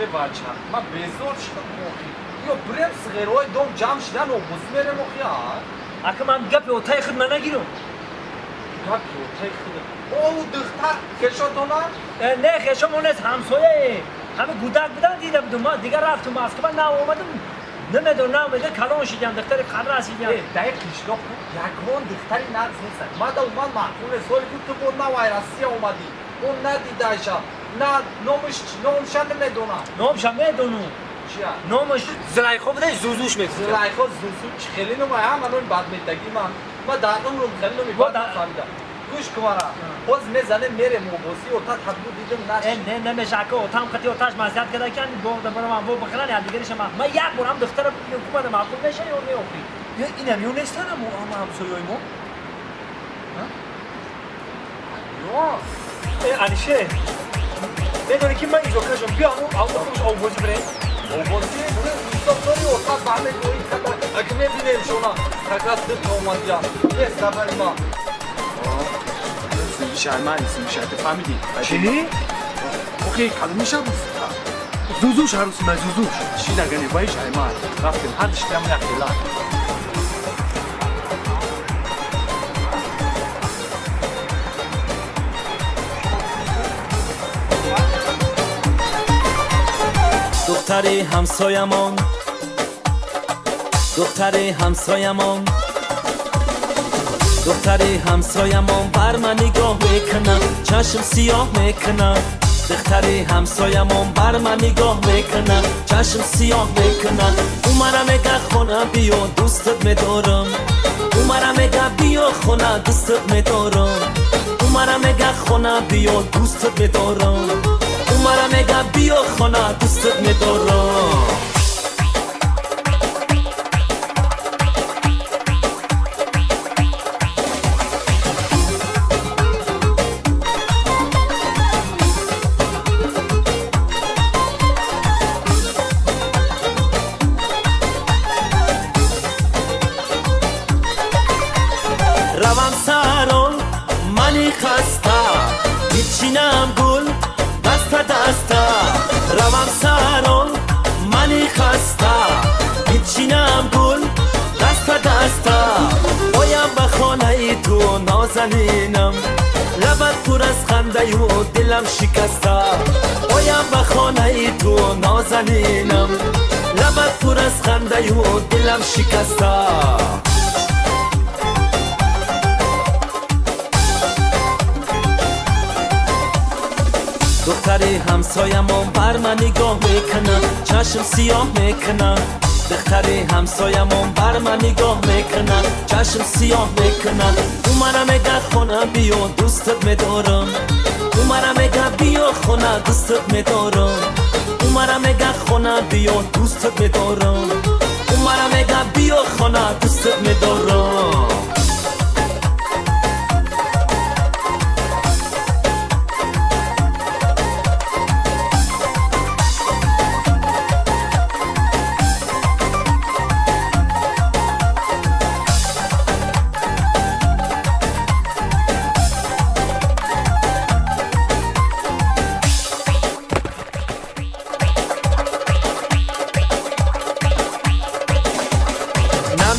بچه ما بزرگ شدم مخی یا بریم صغیرهای دوم جمع شدن و بزمیر مخی ها اکه من گپ اوتای خود من نگیرم گپی اوتای خود او دختر خشاتونا نه خشمون است همسایه همه گودک بودن دیده بودم ما دیگه رفتم مسکو نه اومدم نمیدونم میگه کلان شدیم دختر قدر رسیدیم دقیق کشلوق یکان دختری نقص نیستن ما دا اومد محکوم سالی بود تو بود نه ویرسی اومدی اون ندیده ایشا نه نومش نمیدونم نومش میدونم چیه؟ نومش زلیخا بوده زوزوش میگفت زلیخا زوزو خیلی نمه هم الان بعد میتگی من دردم رو خیلی نمی بعد فهمیدم گوش کمارا باز میزنه میره موبوسی و تا تبلو دیدم نه نمیشه که اوتام خطی اوتاش مزیت کرده که بود برام من بود بخلن یا دیگرش من یک بارم دختر حکومت معقول نشه یا میوفی یا اینم یون نیستن هم همسایه‌ای ما یا انیشه میدونی که من اینجا کشم بیا او بازی بره موبوسی دوستانی اوتا بهمه دوی کتا اگه میبینیم شما تکرار دست اومدیم یه سفری ما شرمان اسمش فهمیدی چی؟ اوکی کلمش هم زوزوش هروسی من زوزوش چی نگنی بای شرمان رفتیم هر چی هم نخیلان دختری همسایمان دختری همسایمان دختری همسایمان بر من نگاه میکنه چشم سیاه میکنه دختری همسایمان بر من نگاه میکنه چشم سیاه میکنه او مرا میگه خونه بیا دوستت میدارم او مرا میگه بیا خونه دوستت میدارم او مرا میگه خونه بیا دوستت میدارم او مرا میگه بیا خونه دوستت میدارم روم سران منی خسته میچینم گل دست دسته روم سران منی خسته میچینم گل دست دسته بایم به خانه تو نازنینم لبت پر از خنده و دلم شکسته بایم به خانه تو نازنینم لبت پر از خنده و دلم شکسته دختری همسایمان بر من نگاه میکنه چشم سیاه میکنه دختری همسایمان بر من نگاه میکنه چشم سیاه میکنه او مرا میگه خونه بیا دوستت میدارم او مرا میگه بیا خونه دوستت میدارم او مرا میگه خونه بیا دوستت میدارم او مرا میگه بیا خونه دوستت میدارم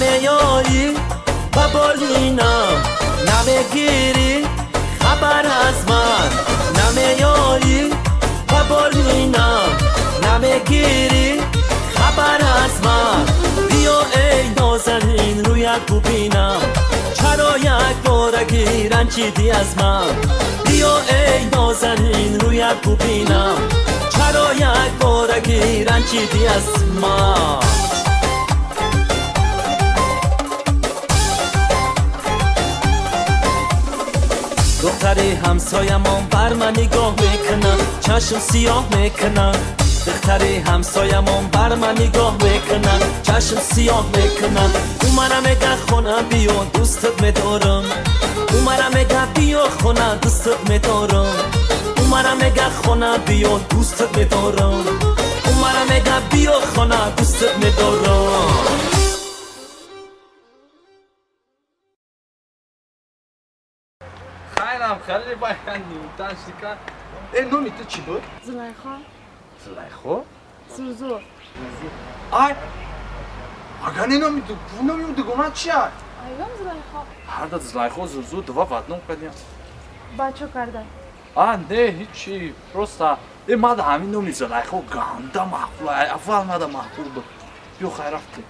نمیایی با بالینم نمیگیری خبر از من نمیایی با بالینم نمیگیری خبر از من بیا ای نازنین رویت ببینم چرا یک بارگی رنجیدی از من بیا ای نازنین رویت ببینم چرا یک بارگی رنجیدی از من دختری همسایمان بر من نگاه میکنه چشم سیاه میکنه دختری همسایمان بر من نگاه میکنه چشم سیاه میکنه او مرا میگه خونه بیا دوستت میدارم او مرا میگه بیا خونه دوستت میدارم او مرا میگه خونه بیا دوستت میدارم او مرا میگه بیا خونه دوستت میدارم خیرم خیلی باید نیمتن شکر نومی تو چی بود؟ زلیخا زلیخا؟ زوزو آی اگه نمیدو گمان چی های؟ ایوم زلیخا هر دا زلیخا زوزو دوا بدنم قدیم بچه کردن نه هیچی پروستا این ماده همین نمی زلیخا گنده محفوله اول ماده محفول بود بیو خیر رفتی